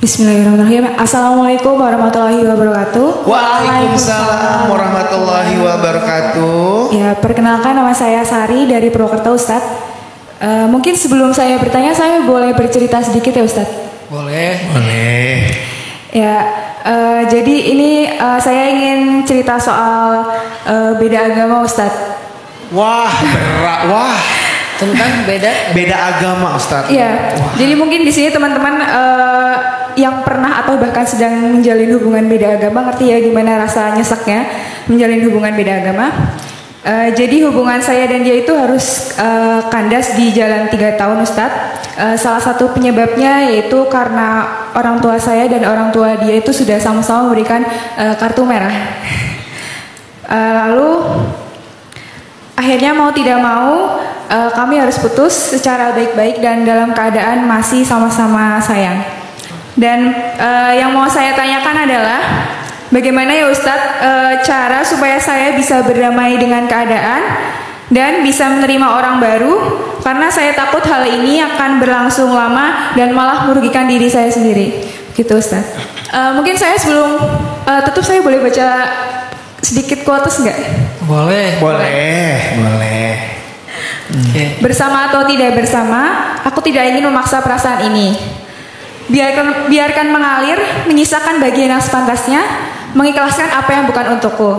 Bismillahirrahmanirrahim. Assalamualaikum warahmatullahi wabarakatuh. Waalaikumsalam warahmatullahi wabarakatuh. Ya, perkenalkan nama saya Sari dari Purwokerto, Ustadz. Mungkin sebelum saya bertanya, saya boleh bercerita sedikit ya, Ustadz? Boleh. Boleh. Ya, jadi ini saya ingin cerita soal beda agama, Ustadz. Wah, berat. Wah. Tentang beda agama, Ustadz. Iya. Jadi mungkin di sini teman-teman yang pernah atau bahkan sedang menjalin hubungan beda agama ngerti ya gimana rasa nyeseknya menjalin hubungan beda agama. Jadi hubungan saya dan dia itu harus kandas di jalan 3 tahun, Ustadz. Salah satu penyebabnya yaitu karena orang tua saya dan orang tua dia itu sudah sama-sama memberikan kartu merah. Lalu akhirnya mau tidak mau kami harus putus secara baik-baik dan dalam keadaan masih sama-sama sayang. Dan yang mau saya tanyakan adalah bagaimana ya Ustadz cara supaya saya bisa berdamai dengan keadaan dan bisa menerima orang baru, karena saya takut hal ini akan berlangsung lama dan malah merugikan diri saya sendiri. Gitu Ustadz. Mungkin saya sebelum tutup saya boleh baca sedikit quotes nggak? Boleh. Okay. Bersama atau tidak bersama, aku tidak ingin memaksa perasaan ini. Biarkan mengalir, menyisakan bagian yang sepantasnya, mengikhlaskan apa yang bukan untukku.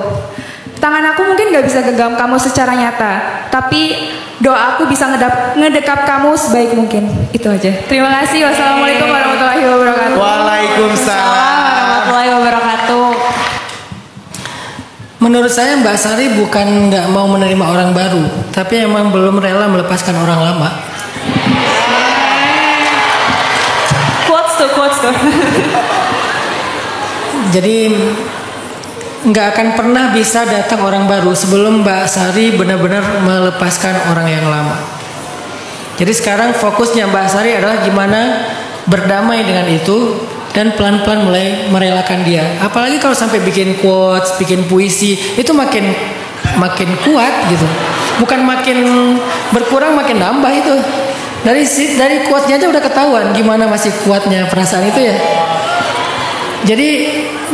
Tangan aku mungkin gak bisa genggam kamu secara nyata, tapi doa aku bisa ngedekap kamu sebaik mungkin. Itu aja. Terima kasih. Wassalamualaikum warahmatullahi wabarakatuh. Waalaikumsalam warahmatullahi wabarakatuh. Menurut saya Mbak Sari bukan nggak mau menerima orang baru, tapi emang belum rela melepaskan orang lama. Quotes tuh. Jadi nggak akan pernah bisa datang orang baru sebelum Mbak Sari benar-benar melepaskan orang yang lama. Jadi sekarang fokusnya Mbak Sari adalah gimana berdamai dengan itu dan pelan-pelan mulai merelakan dia. Apalagi kalau sampai bikin quotes, bikin puisi, itu makin kuat gitu. Bukan makin berkurang, makin nambah itu. Dari quotesnya aja udah ketahuan gimana masih kuatnya perasaan itu ya. Jadi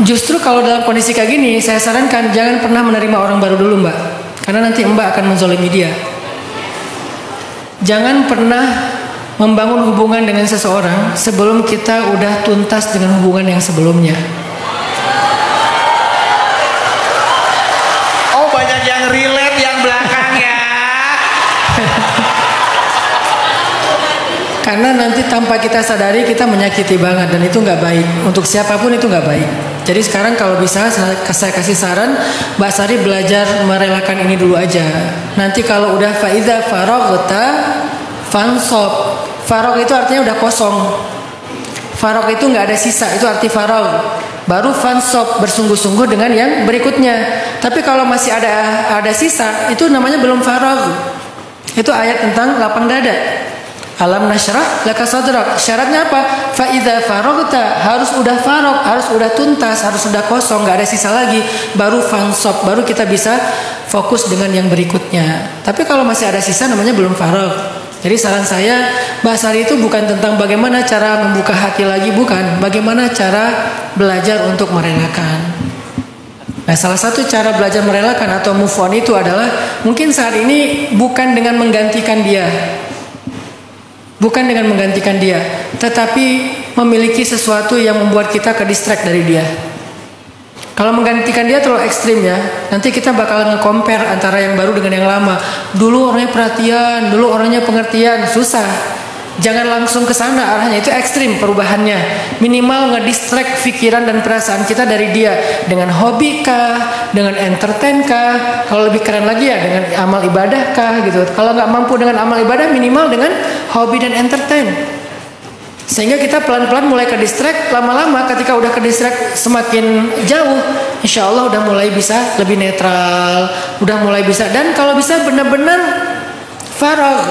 justru kalau dalam kondisi kayak gini, saya sarankan jangan pernah menerima orang baru dulu Mbak, karena nanti Mbak akan menzolimi dia. Jangan pernah membangun hubungan dengan seseorang sebelum kita udah tuntas dengan hubungan yang sebelumnya. Oh, banyak yang relate yang belakang ya. Karena nanti tanpa kita sadari kita menyakiti banget dan itu nggak baik. Untuk siapapun itu nggak baik. Jadi sekarang kalau bisa saya kasih saran, Mbak Sari belajar merelakan ini dulu aja. Nanti kalau udah faida faraghta fansop. Farog itu artinya udah kosong. Farog itu nggak ada sisa, itu arti farog. Baru fansop, bersungguh-sungguh dengan yang berikutnya. Tapi kalau masih ada sisa, itu namanya belum farog. Itu ayat tentang lapang dada. Alam nasyrah laka sadrak. Syaratnya apa? Fa idza faragta, harus udah farog, harus udah tuntas, harus udah kosong, nggak ada sisa lagi. Baru fansop, baru kita bisa fokus dengan yang berikutnya. Tapi kalau masih ada sisa, namanya belum farog. Jadi saran saya, Mbak Sari itu bukan tentang bagaimana cara membuka hati lagi, bukan. Bagaimana cara belajar untuk merelakan. Nah, salah satu cara belajar merelakan atau move on itu adalah mungkin saat ini bukan dengan menggantikan dia. Bukan dengan menggantikan dia, tetapi memiliki sesuatu yang membuat kita ke distract dari dia. Kalau menggantikan dia terlalu ekstrim ya, nanti kita bakal nge-compare antara yang baru dengan yang lama. Dulu orangnya perhatian, dulu orangnya pengertian, susah. Jangan langsung ke sana arahnya, itu ekstrim perubahannya. Minimal ngedistract pikiran dan perasaan kita dari dia dengan hobi kah, dengan entertain kah, kalau lebih keren lagi ya dengan amal ibadah kah gitu. Kalau nggak mampu dengan amal ibadah, minimal dengan hobi dan entertain. Sehingga kita pelan-pelan mulai ke distract, lama-lama ketika udah ke distract semakin jauh, insya Allah udah mulai bisa lebih netral, udah mulai bisa, dan kalau bisa benar-benar farag.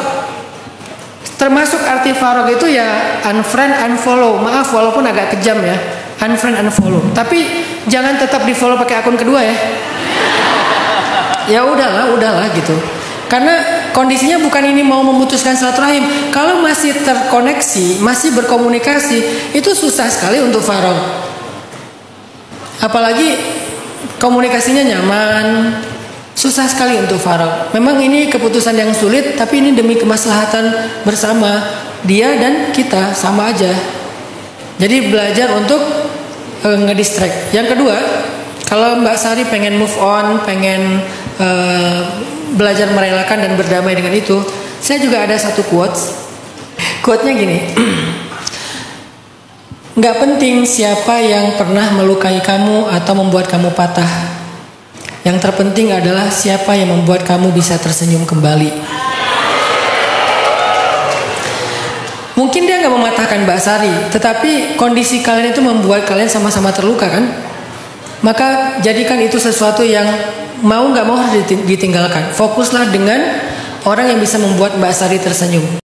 Termasuk arti farag itu ya unfriend, unfollow. Maaf walaupun agak kejam ya, unfriend, unfollow. Tapi jangan tetap di follow pakai akun kedua ya. Ya udahlah gitu. Karena kondisinya bukan ini mau memutuskan silaturahim. Kalau masih terkoneksi, masih berkomunikasi, itu susah sekali untuk faragh. Apalagi komunikasinya nyaman, susah sekali untuk faragh. Memang ini keputusan yang sulit, tapi ini demi kemaslahatan bersama dia dan kita, sama aja. Jadi belajar untuk ngedistract. Yang kedua, kalau Mbak Sari pengen move on, pengen belajar merelakan dan berdamai dengan itu, saya juga ada satu quotes. Quote-nya gini. Nggak penting siapa yang pernah melukai kamu atau membuat kamu patah. Yang terpenting adalah siapa yang membuat kamu bisa tersenyum kembali. Mungkin dia nggak mematahkan Mbak Sari, tetapi kondisi kalian itu membuat kalian sama-sama terluka kan? Maka jadikan itu sesuatu yang mau nggak mau harus ditinggalkan. Fokuslah dengan orang yang bisa membuat Mbak Sari tersenyum.